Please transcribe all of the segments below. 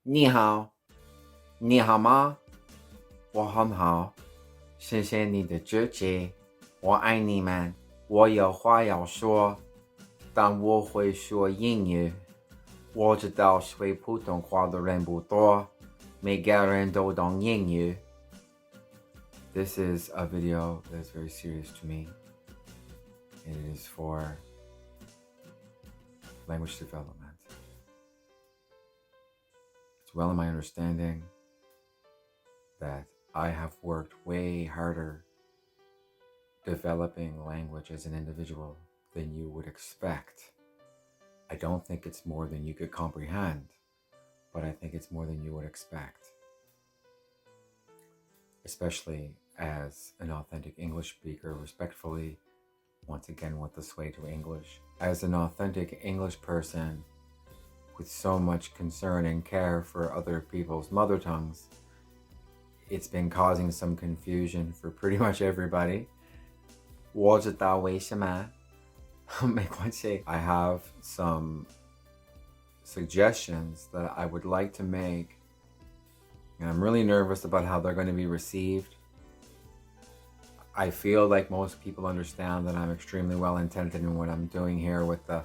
你好，你好吗？我很好，谢谢你的支持，我爱你们。我有话要说，但我会说英语。我知道会普通话的人不多，每个人都懂英语。This is a video that's very serious to me. It is for language development. It's well in my understanding that I have worked way harder developing language as an individual than you would expect. I don't think it's more than you could comprehend, but I think it's more than you would expect. Especially as an authentic English speaker, respectfully, once again with the sway to English. As an authentic English person with so much concern and care for other people's mother tongues, it's been causing some confusion for pretty much everybody. 我知道为什么没关系 I have some suggestions that I would like to make, and I'm really nervous about how they're going to be received. I feel like most people understand that I'm extremely well intended in what I'm doing here with the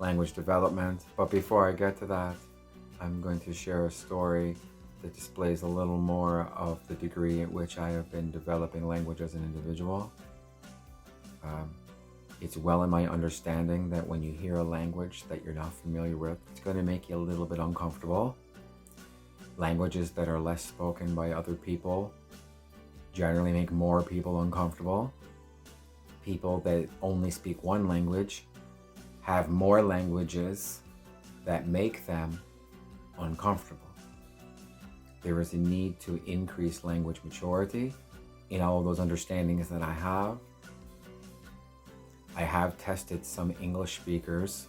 language development, but before I get to that, I'm going to share a story that displays a little more of the degree at which I have been developing language as an individual. It's well in my understanding that when you hear a language that you're not familiar with, it's going to make you a little bit uncomfortable. Languages that are less spoken by other people generally make more people uncomfortable. People that only speak one language have more languages that make them uncomfortable. There is a need to increase language maturity in all of those understandings that I have. I have tested some English speakers.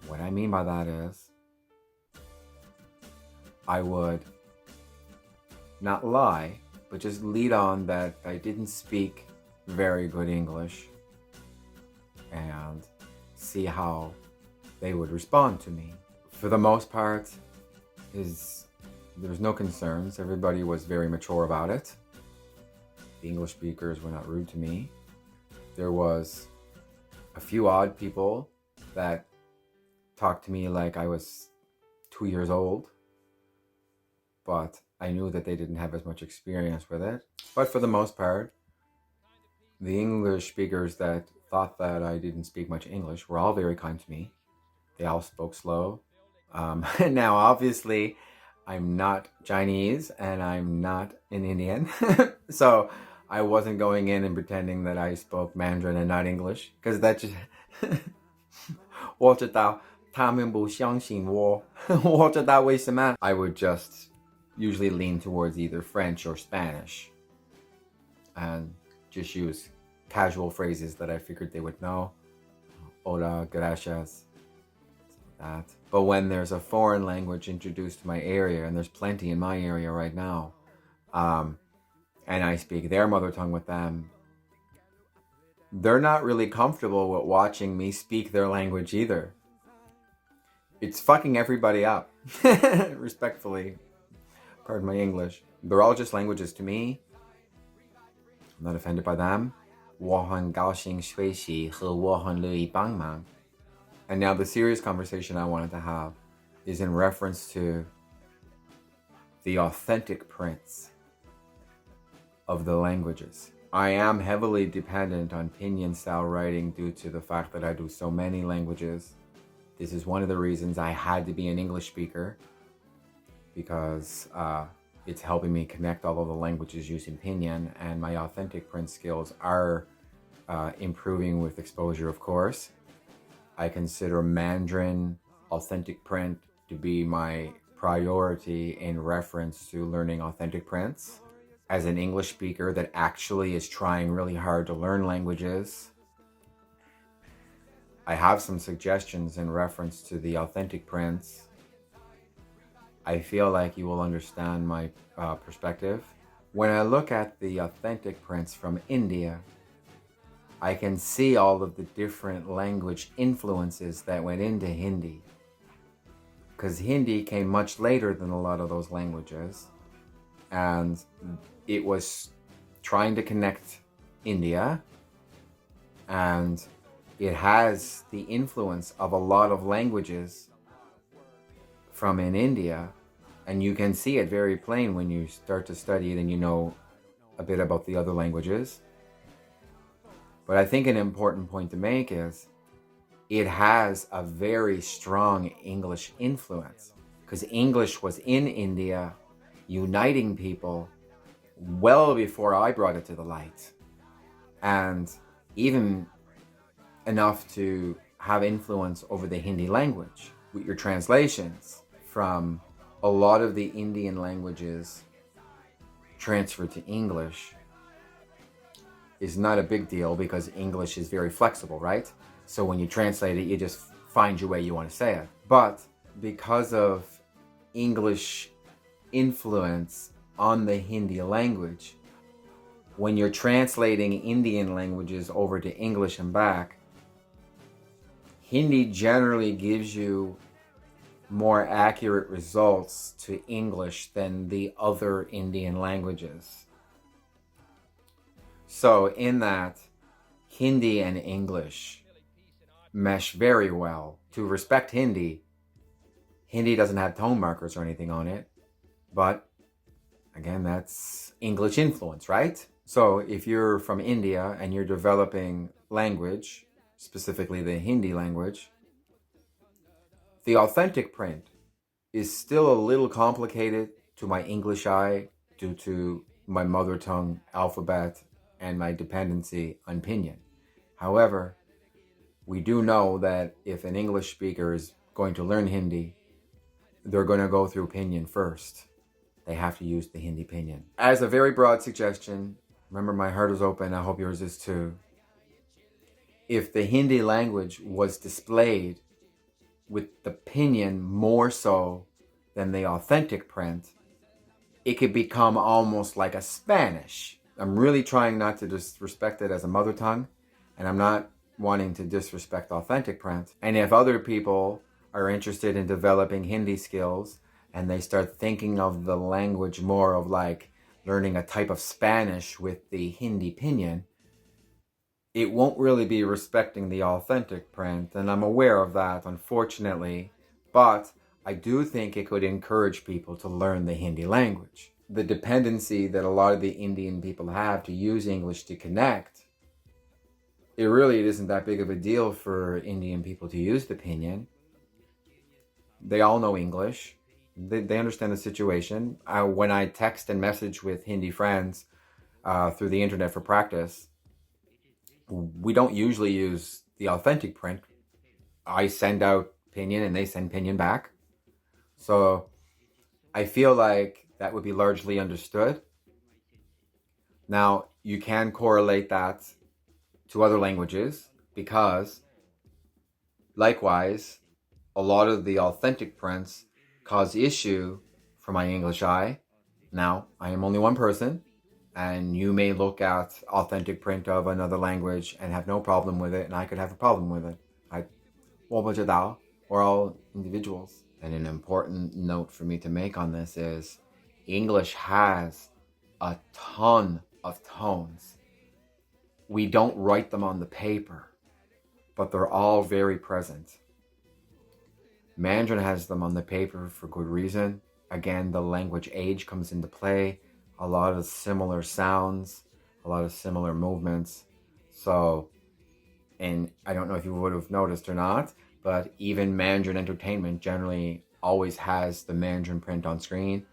What I mean by that is, I would not lie, but just lead on that I didn't speak very good English and see how they would respond to me. For the most part, there's no concerns. Everybody was very mature about it. The English speakers were not rude to me. There was a few odd people that talked to me like I was 2 years old, but I knew that they didn't have as much experience with it. But for the most part, the English speakers that thought that I didn't speak much English were all very kind to me. They all spoke slow. Now, obviously, I'm not Chinese and I'm not an Indian, so I wasn't going in and pretending that I spoke Mandarin and not English, because that just 我知道他们不相信我我知道为什么 I would just usually lean towards either French or Spanish and just use casual phrases that I figured they would know. Hola, gracias, that. But when there's a foreign language introduced to my area, and there's plenty in my area right now, and I speak their mother tongue with them, they're not really comfortable with watching me speak their language either. It's fucking everybody up. Respectfully. Pardon my English. They're all just languages to me. I'm not offended by them. 我很高兴学习和我很乐意帮忙. And now the serious conversation I wanted to have is in reference to the authentic prints of the languages. I am heavily dependent on pinyin style writing due to the fact that I do so many languages. This is one of the reasons I had to be an English speaker, because it's helping me connect all of the languages using pinyin, and my authentic print skills are improving with exposure, of course. I consider Mandarin authentic print to be my priority in reference to learning authentic prints. As an English speaker that actually is trying really hard to learn languages, I have some suggestions in reference to the authentic prints. I feel like you will understand my perspective. When I look at the authentic prints from India, I can see all of the different language influences that went into Hindi. because Hindi came much later than a lot of those languages, and it was trying to connect India, and it has the influence of a lot of languages from in India, and you can see it very plain when you start to study it and you know a bit about the other languages. But I think an important point to make is it has a very strong English influence, because English was in India uniting people well before I brought it to the light, and even enough to have influence over the Hindi language with your translations from a lot of the Indian languages transferred to English is not a big deal because English is very flexible, right? So when you translate it, you just find your way you want to say it. But because of English influence on the Hindi language, when you're translating Indian languages over to English and back, Hindi generally gives you more accurate results to English than the other Indian languages. So in that, Hindi and English mesh very well. To respect Hindi, Hindi doesn't have tone markers or anything on it, but again, that's English influence, right? So if you're from India and you're developing language, specifically the Hindi language, the authentic print is still a little complicated to my English eye due to my mother tongue alphabet and my dependency on Pinyin. However, we do know that if an English speaker is going to learn Hindi, they're going to go through Pinyin first. They have to use the Hindi Pinyin. As a very broad suggestion, remember my heart is open, I hope yours is too. If the Hindi language was displayed with the Pinyin more so than the authentic print, it could become almost like a Spanish. I'm really trying not to disrespect it as a mother tongue, and I'm not wanting to disrespect authentic print. And if other people are interested in developing Hindi skills and they start thinking of the language more of like learning a type of Spanish with the Hindi Pinyin, it won't really be respecting the authentic print, and I'm aware of that, unfortunately, but I do think it could encourage people to learn the Hindi language. The dependency that a lot of the Indian people have to use English to connect, it really isn't that big of a deal for Indian people to use the Pinyin. They all know English. They understand the situation. When I text and message with Hindi friends through the internet for practice, we don't usually use the authentic print. I send out Pinyin and they send Pinyin back. So I feel like that would be largely understood. Now, you can correlate that to other languages because, likewise, a lot of the authentic prints cause issue for my English eye. Now, I am only one person, and you may look at authentic print of another language and have no problem with it, and I could have a problem with it. We're all individuals. And an important note for me to make on this is English has a ton of tones. We don't write them on the paper, but they're all very present. Mandarin has them on the paper for good reason. Again, the language age comes into play. A lot of similar sounds, a lot of similar movements. So, and I don't know if you would have noticed or not, but even Mandarin Entertainment generally always has the Mandarin print on screen.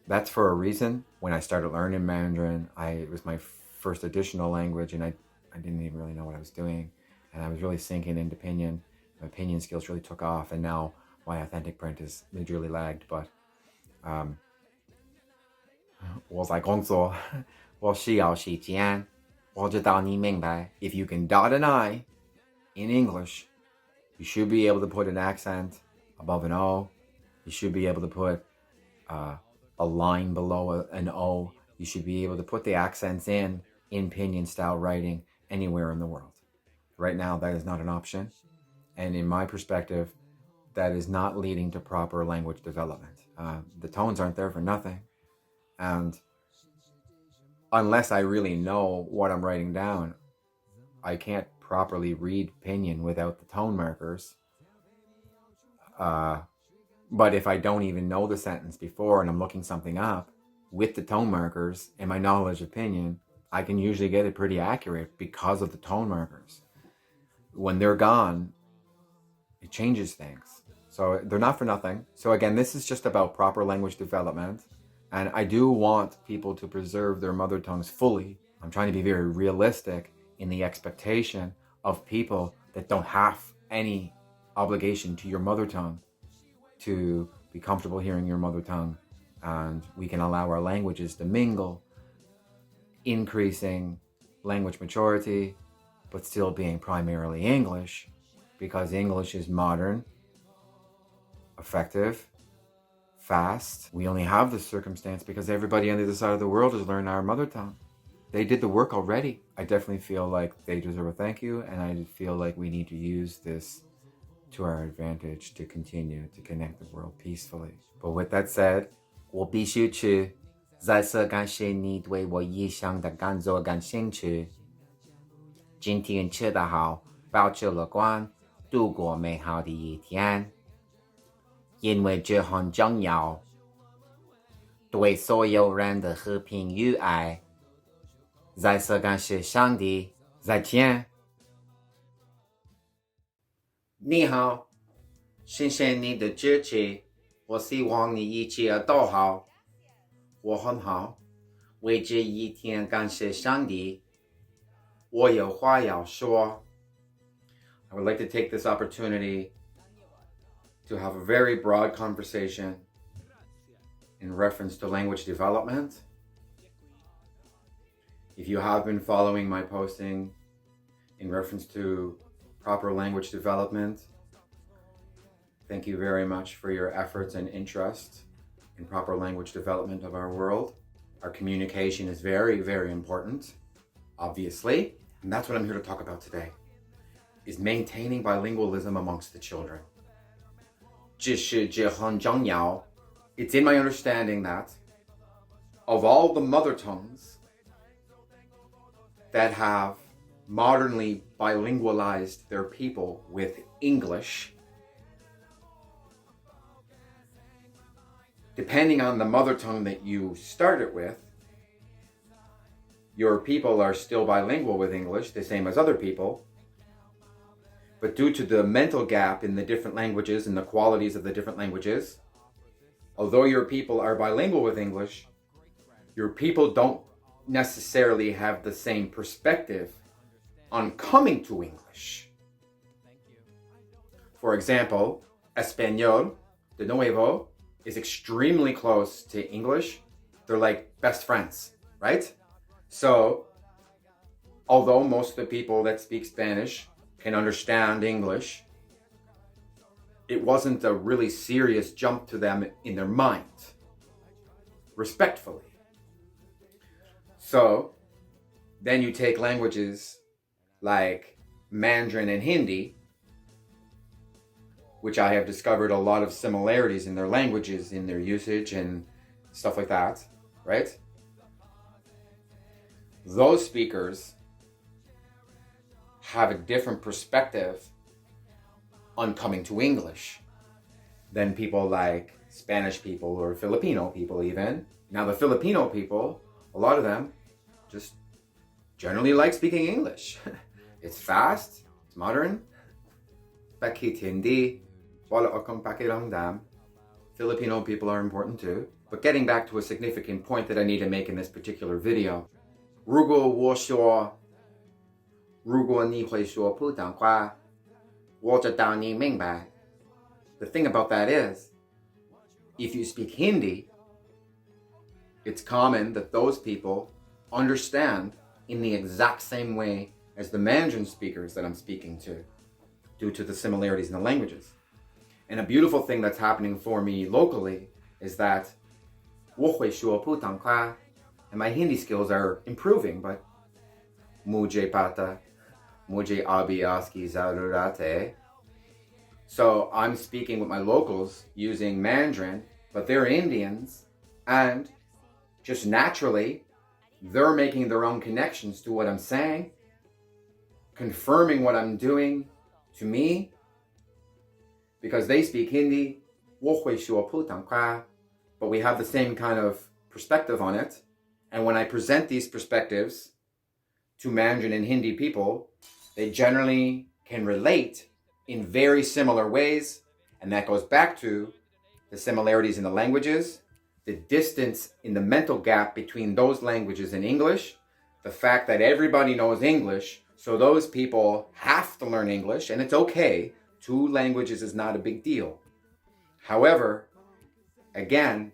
That's for a reason. When I started learning Mandarin, it was my first additional language, and I didn't even really know what I was doing. And I was really sinking into Pinyin. My Pinyin skills really took off, and now my authentic print is majorly lagged. But 我在工作，我需要时间，我知道你明白. If you can dot an I in English, you should be able to put an accent above an O. You should be able to put a line below an O. You should be able to put the accents in Pinyin style writing anywhere in the world. Right now, that is not an option. And in my perspective, that is not leading to proper language development. The tones aren't there for nothing. And unless I really know what I'm writing down, I can't properly read pinyin without the tone markers. But if I don't even know the sentence before and I'm looking something up with the tone markers and my knowledge of pinyin, I can usually get it pretty accurate because of the tone markers. When they're gone, it changes things. So they're not for nothing. So again, this is just about proper language development. And I do want people to preserve their mother tongues fully. I'm trying to be very realistic in the expectation of people that don't have any obligation to your mother tongue to be comfortable hearing your mother tongue. And we can allow our languages to mingle, increasing language maturity, but still being primarily English, because English is modern, effective, fast. We only have this circumstance because everybody on the other side of the world has learned our mother tongue. They did the work already. I definitely feel like they deserve a thank you, and I feel like we need to use this to our advantage to continue to connect the world peacefully. But with that said, 我必须去再次感谢你对我异乡的工作感兴趣。今天吃得好，保持乐观，度过美好的一天。因为这很重要，对所有人的和平与爱。再次感谢上帝，再见。你好，谢谢你的支持，我希望你一切都好。我很好，为这一天感谢上帝。我有话要说。I would like to take this opportunity to have a very broad conversation in reference to language development. If you have been following my posting in reference to proper language development, thank you very much for your efforts and interest in proper language development of our world. Our communication is very, very important, obviously, and that's what I'm here to talk about today, is maintaining bilingualism amongst the children. 这很重要. It's in my understanding that of all the mother tongues that have modernly bilingualized their people with English, depending on the mother tongue that you started with, your people are still bilingual with English, the same as other people. But due to the mental gap in the different languages and the qualities of the different languages, although your people are bilingual with English, your people don't necessarily have the same perspective on coming to English. For example, Español de Nuevo is extremely close to English. They're like best friends, right? So, although most of the people that speak Spanish can understand English, it wasn't a really serious jump to them in their mind, respectfully. So, then you take languages like Mandarin and Hindi, which I have discovered a lot of similarities in their languages, in their usage and stuff like that, right? Those speakers have a different perspective on coming to English than people like Spanish people or Filipino people even. Now the Filipino people, a lot of them just generally like speaking English. It's fast, it's modern. Bakit hindi? Wala akong pakiramdam. Filipino people are important too. But getting back to a significant point that I need to make in this particular video. 如果我说如果你会说普通话我就当你明白 The thing about that is, if you speak Hindi, it's common that those people understand in the exact same way as the Mandarin speakers that I'm speaking to, due to the similarities in the languages. And a beautiful thing that's happening for me locally is that 我会说普通话 and my Hindi skills are improving, but mujhe pata, mujhe abhi aski zarurate. So I'm speaking with my locals using Mandarin, but they're Indians, and just naturally, they're making their own connections to what I'm saying, confirming what I'm doing to me, because they speak Hindi, 我会说普通话, but we have the same kind of perspective on it. And when I present these perspectives to Mandarin and Hindi people, they generally can relate in very similar ways. And that goes back to the similarities in the languages, the distance in the mental gap between those languages and English, the fact that everybody knows English, so those people have to learn English, and it's okay. 2 languages is not a big deal. However, again,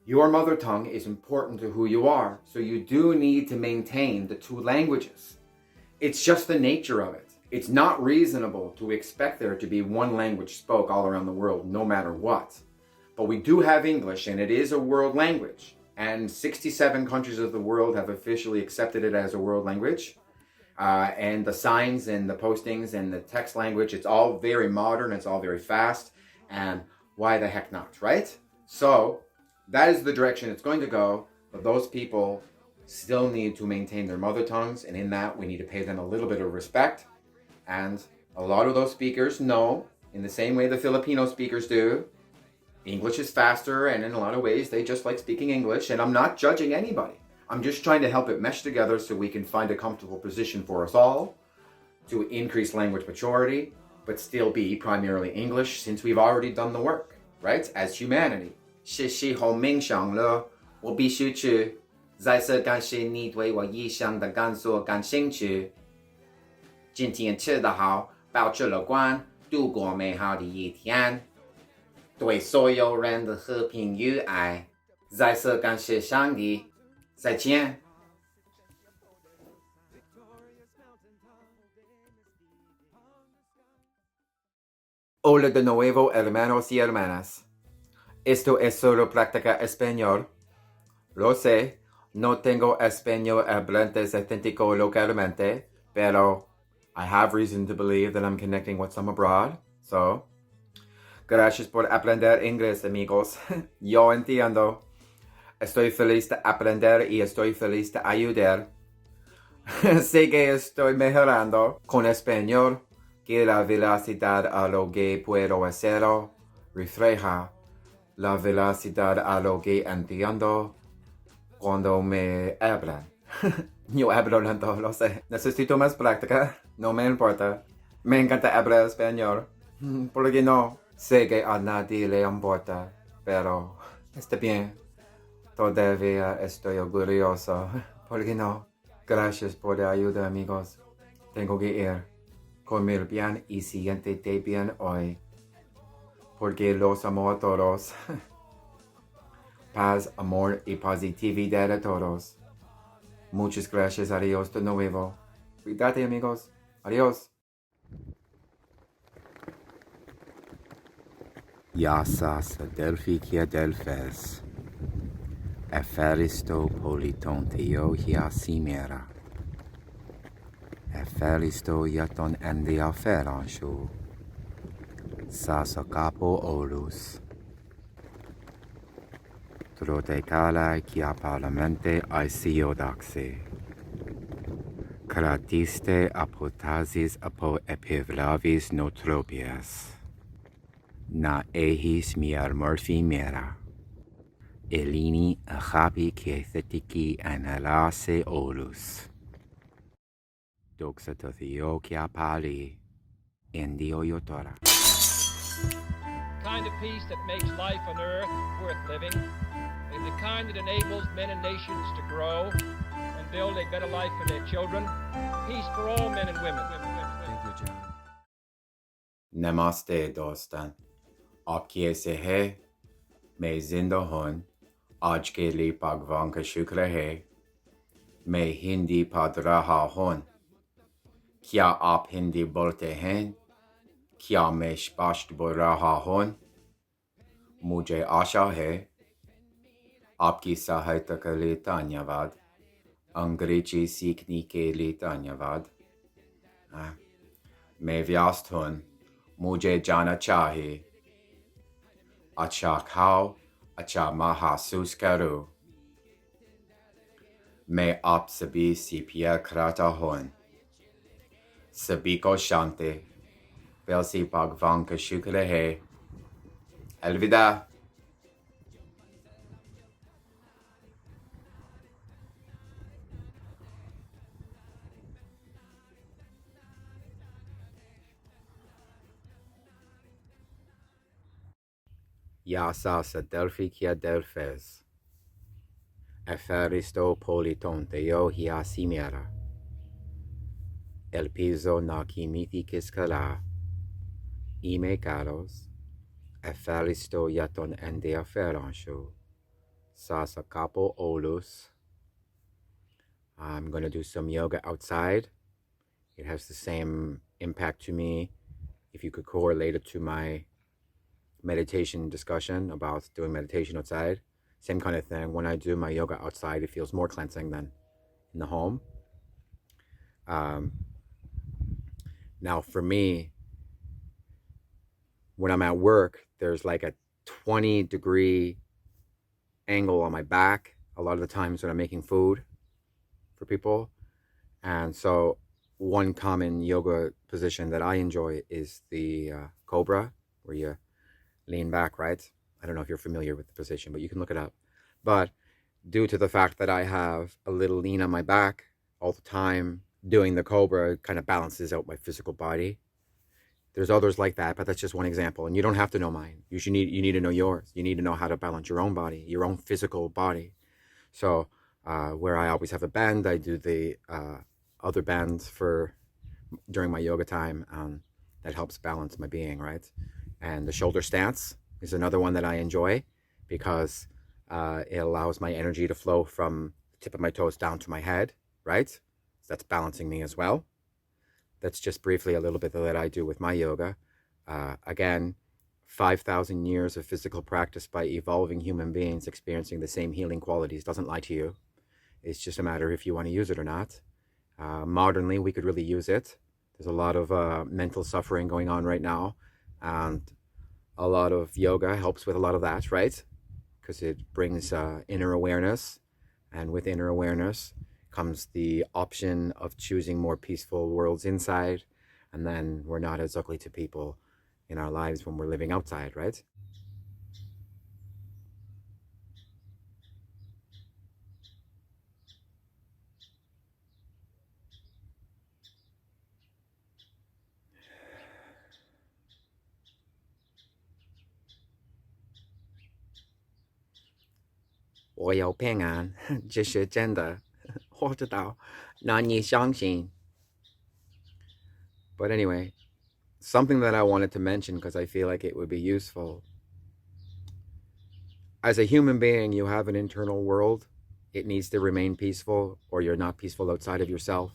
your mother tongue is important to who you are, so you do need to maintain the 2 languages. It's just the nature of it. It's not reasonable to expect there to be 1 language spoke all around the world, no matter what. But we do have English, and it is a world language. And 67 countries of the world have officially accepted it as a world language. And the signs and the postings and the text language, it's all very modern, it's all very fast. And why the heck not, right? So that is the direction it's going to go. But those people still need to maintain their mother tongues. And in that, we need to pay them a little bit of respect. And a lot of those speakers know, in the same way the Filipino speakers do, English is faster, and in a lot of ways, they just like speaking English. And I'm not judging anybody. I'm just trying to help it mesh together so we can find a comfortable position for us all to increase language maturity, but still be primarily English since we've already done the work, right? As humanity. 是时候冥想了，我必须去。再次感谢你对我异乡的感受感兴趣。今天吃得好，保持乐观，度过美好的一天。对所有人的和平与爱，再次感谢上帝。再见。Hola de nuevo, hermanos y hermanas. Esto es solo práctica español. Lo sé, no tengo español hablante auténtico localmente, pero I have reason to believe that I'm connecting with some abroad. So, gracias por aprender inglés, amigos. Yo entiendo. Estoy feliz de aprender y estoy feliz de ayudar. Sé que estoy mejorando con español, que la velocidad a lo que puedo hacerlo refleja la velocidad a lo que entiendo cuando me hablan. Yo hablo lento, lo sé. Necesito más práctica, no me importa. Me encanta hablar español. Porque no sé que a nadie le importa, pero está bien. Todavía estoy orgulloso. ¿Por qué no? Gracias por la ayuda, amigos. Tengo que ir. Comer bien y siéntete bien hoy. Porque los amo a todos. Paz, amor y positividad a todos. Muchas gracias. Adiós de nuevo. Cuídate, amigos. Adiós. Yasas Adelphicia Delphes. Eferisto politonteo hiasimera. Eferisto yaton endiaferancho. Sasokapo olus. Trotecala kia parlamente aesiodaxe. Kratiste apotasis apo epivlavis notropias. Na ehis miar morphi mera. Elini achapi kiethetiki analase olus. Doxatothio kia pali. Indio yotora. Kind of peace that makes life on earth worth living, and the kind that enables men and nations to grow and build a better life for their children. Peace for all men and women. Thank you, John. Namaste, dostan. Aapke se hai, main zinda hun. आज के लिए भगवान का शुक्र है मैं हिंदी पढ़ रहा हूँ क्या आप हिंदी बोलते हैं क्या मैं स्पष्ट बोल रहा हूँ मुझे आशा है आपकी सहायता के लिए धन्यवाद अंग्रेजी सीखने के लिए धन्यवाद मैं व्यस्त हूँ Mujhe jana chahi. Acha khao, acha mahasus karu. मैं आप सभी से प्यार करता हूँ सभी को शांति फिर से भगवान का शुक्र है अलविदा 亚萨斯德菲基亚德菲斯，Efaristo politonte hia simera, el piso nakimiti kiskala, ime caros, Efaristo yaton endea feranshu, sasa capo olus. I'm going to do some yoga outside. It has the same impact to me if you could correlate it to my meditation discussion about doing meditation outside. Same kind of thing. When I do my yoga outside, it feels more cleansing than in the home. Now, for me, when I'm at work, there's like a 20-degree angle on my back a lot of the times when I'm making food for people. And so one common yoga position that I enjoy is the cobra, where you lean back, right? I don't know if you're familiar with the position, but you can look it up. But due to the fact that I have a little lean on my back all the time, doing the cobra kind of balances out my physical body. There's others like that, but that's just one example. And you don't have to know mine. You need to know yours. You need to know how to balance your own body, your own physical body. So where I always have a bend, I do the other bends during my yoga time. That helps balance my being, right? And the shoulder stance is another one that I enjoy because it allows my energy to flow from the tip of my toes down to my head, right? So that's balancing me as well. That's just briefly a little bit that I do with my yoga. Again, 5,000 years of physical practice by evolving human beings experiencing the same healing qualities doesn't lie to you. It's just a matter if you want to use it or not. Modernly, we could really use it. There's a lot of mental suffering going on right now. And a lot of yoga helps with a lot of that, right? Because it brings inner awareness. And with inner awareness comes the option of choosing more peaceful worlds inside. And then we're not as ugly to people in our lives when we're living outside, right? "我有平安，这是真的，我知道，难以相信." But anyway, something that I wanted to mention because I feel like it would be useful. As a human being, you have an internal world. It needs to remain peaceful, or you're not peaceful outside of yourself.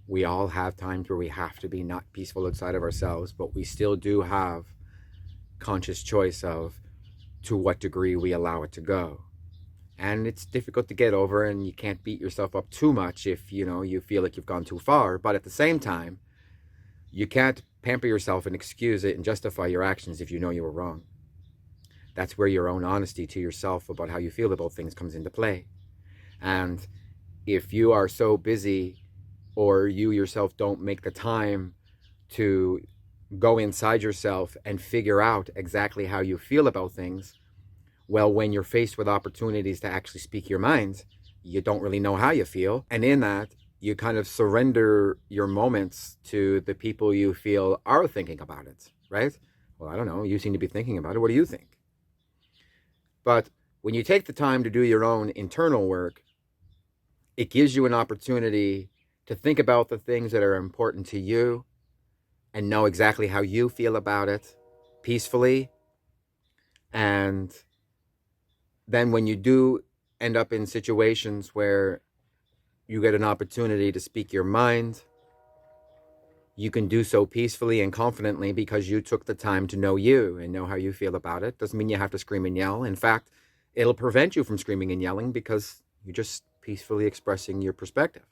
We all have times where we have to be not peaceful outside of ourselves, but we still do have conscious choice of to what degree we allow it to go. And it's difficult to get over, and you can't beat yourself up too much if you feel like you've gone too far. But at the same time, you can't pamper yourself and excuse it and justify your actions if you know you were wrong. That's where your own honesty to yourself about how you feel about things comes into play. And if you are so busy, or you yourself don't make the time to go inside yourself and figure out exactly how you feel about things, well, when you're faced with opportunities to actually speak your mind, you don't really know how you feel. And in that, you kind of surrender your moments to the people you feel are thinking about it, right? Well, I don't know. You seem to be thinking about it. What do you think? But when you take the time to do your own internal work, it gives you an opportunity to think about the things that are important to you and know exactly how you feel about it peacefully. And then when you do end up in situations where you get an opportunity to speak your mind, you can do so peacefully and confidently because you took the time to know you and know how you feel about it. Doesn't mean you have to scream and yell. In fact, it'll prevent you from screaming and yelling because you're just peacefully expressing your perspective.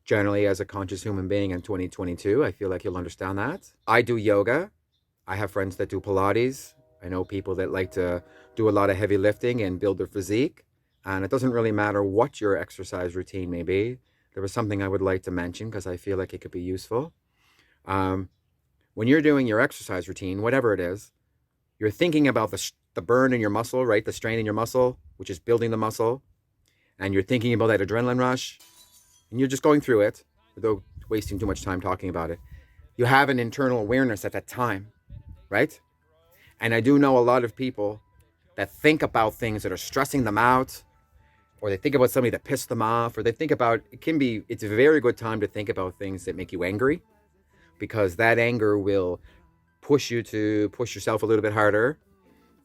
generally as a conscious human being in 2022. I feel like you'll understand that. I do yoga. I have friends that do Pilates. I know people that like to do a lot of heavy lifting and build their physique. And it doesn't really matter what your exercise routine may be. There was something I would like to mention because I feel like it could be useful. When you're doing your exercise routine, whatever it is, you're thinking about the burn in your muscle, right? The strain in your muscle, which is building the muscle. And you're thinking about that adrenaline rush. And you're just going through it without wasting too much time talking about it. You have an internal awareness at that time, right? And I do know a lot of people that think about things that are stressing them out, or they think about somebody that pissed them off, or they think about, it's a very good time to think about things that make you angry, because that anger will push you to push yourself a little bit harder.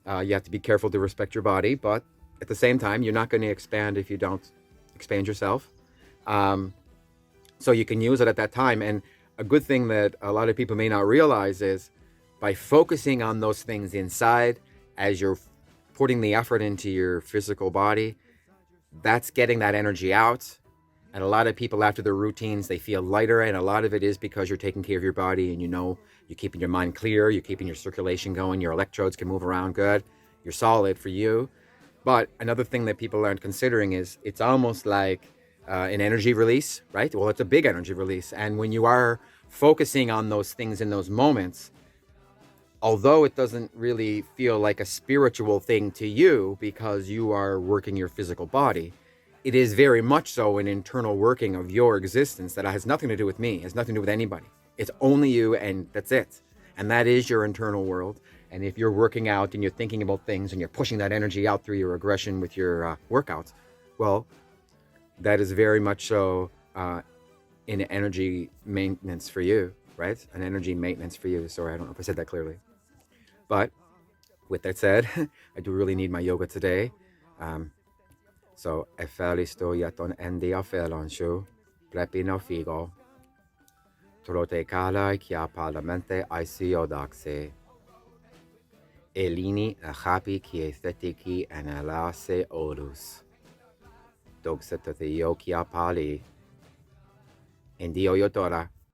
You have to be careful to respect your body, but at the same time, you're not going to expand if you don't expand yourself. So you can use it at that time. And a good thing that a lot of people may not realize is by focusing on those things inside as you're putting the effort into your physical body, that's getting that energy out. And a lot of people after their routines, they feel lighter. And a lot of it is because you're taking care of your body and you're keeping your mind clear, you're keeping your circulation going, your electrodes can move around good, you're solid for you. But another thing that people aren't considering is it's almost like an energy release, right? Well, it's a big energy release. And when you are focusing on those things in those moments, although it doesn't really feel like a spiritual thing to you because you are working your physical body, it is very much so an internal working of your existence that has nothing to do with me, has nothing to do with anybody. It's only you and that's it. And that is your internal world. And if you're working out and you're thinking about things and you're pushing that energy out through your aggression with your workouts, well, that is very much so an energy maintenance for you, right? An energy maintenance for you. Sorry, I don't know if I said that clearly. But with that said, I do really need my yoga today. So I fairly still yet on endi a felanshu, prepino figo. Trote kala kia parlamente isiodaxe. Elini a happy kiesthetiki and alase odus. Dogsetatio kia pali. Indio yotora.